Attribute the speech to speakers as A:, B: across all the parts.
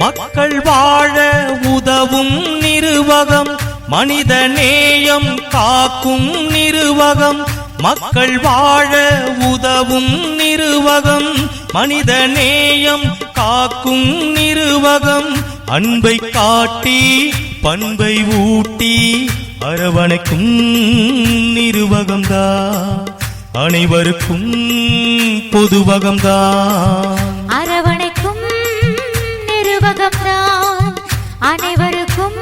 A: மக்கள் வாழ உதவும் நிறுவகம், மனித நேயம் காக்கும் நிறுவகம். மக்கள் வாழ உதவும் நிறுவகம், மனித நேயம் காக்கும் நிறுவகம். அன்பை காட்டி பண்பை ஊட்டி அரவணைக்கும் நிறுவகம்தான், அனைவருக்கும் பொதுவகம்தான்.
B: அரவணைக்கும் நிறுவகம்தான், அனைவருக்கும்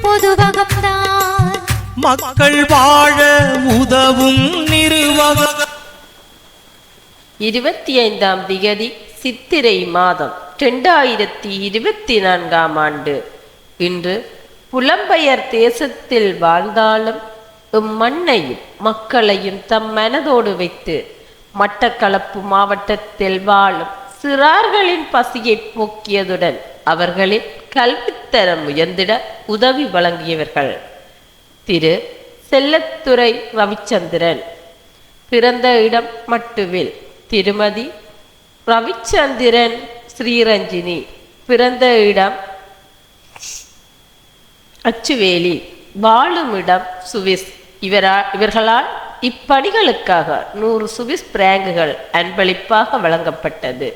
B: பொதுவகம்தான்.
A: மக்கள் வாழ உதவும் நிறுவகம்.
C: 25ஆம் திகதி சித்திரை மாதம் 2024ஆம் ஆண்டு. இன்று புலம்பெயர் தேசத்தில் வாழ்ந்தாலும் இம்மண்ணையும் மக்களையும் தம் மனதோடு வைத்து மட்டக்களப்பு மாவட்டத்தில் வாழும் சிறார்களின் பசியை போக்கியதுடன் அவர்களின் கல்வித்தரம் உயர்ந்திட உதவி வழங்கியவர்கள் திரு செல்லத்துறை ரவிச்சந்திரன். பிறந்த இடம் மட்டுவில். திருமதி ரவிச்சந்திரன் ஸ்ரீரஞ்சினி. பிறந்த இடம் அச்சுவேலி. வாழும் இடம் சுவிஸ். இவர்களால் இப்பணிகளுக்காக 100 சுவிஸ் பிராங்குகள் அன்பளிப்பாக வழங்கப்பட்டது.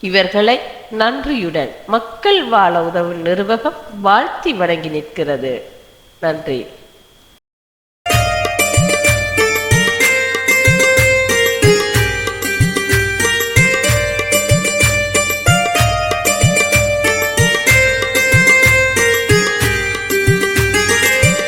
C: இவர்களை நன்றியுடன் மக்கள் வாழ உதவும் நிறுவகம் வாழ்த்தி வணங்கி நிற்கிறது. நன்றி.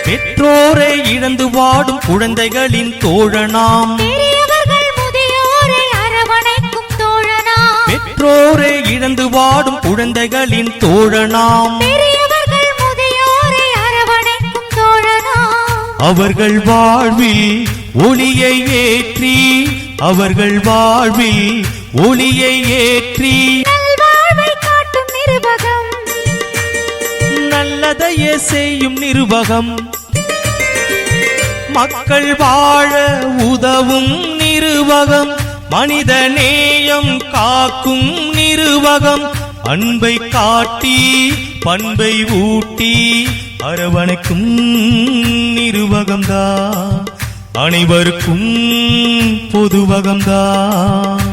A: பெற்றோரை இழந்து வாடும் குழந்தைகளின் தோழனாம்,
B: பெரியவர்கள் முதியோரை அரவணைக்கும் தோழனாம்.
A: பெற்றோரை இழந்து வாடும் குழந்தைகளின் தோழனாம்,
B: பெரியவர்கள் முதியோரை அரவணைக்கும் தோழனாம்.
A: அவர்கள் வாழ்வில் ஒளியை ஏற்றி, அவர்கள் வாழ்வில் ஒளியை ஏற்றி
B: நல்வாழ்வை காட்டும் நிறுவகம்,
A: நல்லதையே செய்யும் நிறுவகம். மக்கள் வாழ உதவும் நிறுவகம், மனித நேயம் காக்கும் நிறுவகம். அன்பை காட்டி பண்பை ஊட்டி அரவணைக்கும் நிறுவகம்தான், அனைவருக்கும் பொதுவகம்தான்.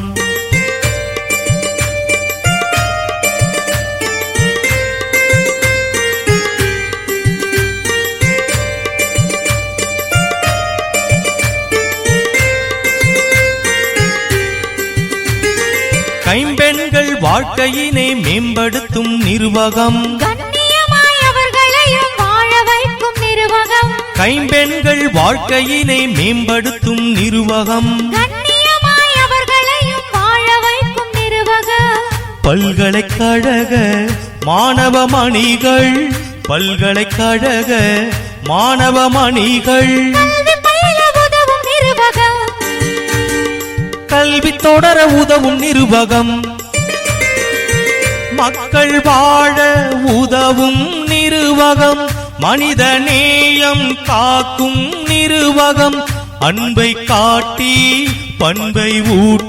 A: கைம்பெண்கள் வாழ்க்கையினை மேம்படுத்தும் நிறுவகம்,
B: கண்ணியமாய் அவர்களையும் வாழ வைக்கும் நிறுவகம்.
A: கைம்பெண்கள் வாழ்க்கையினை மேம்படுத்தும் நிறுவகம்,
B: கண்ணியமாய் அவர்களையும் வாழ வைக்கும் நிறுவகம்.
A: பல்கலைக்கழக மாணவ மணிகள், பல்கலைக்கழக மாணவ மணிகள்
B: கல்வி பயில உதவும் நிறுவகம்,
A: கல்வி தொடர உதவும் நிறுவகம். மக்கள் வாழ உதவும் நிறுவகம், மனித நேயம் காக்கும் நிறுவகம். அன்பை காட்டி பண்பை ஊட்டி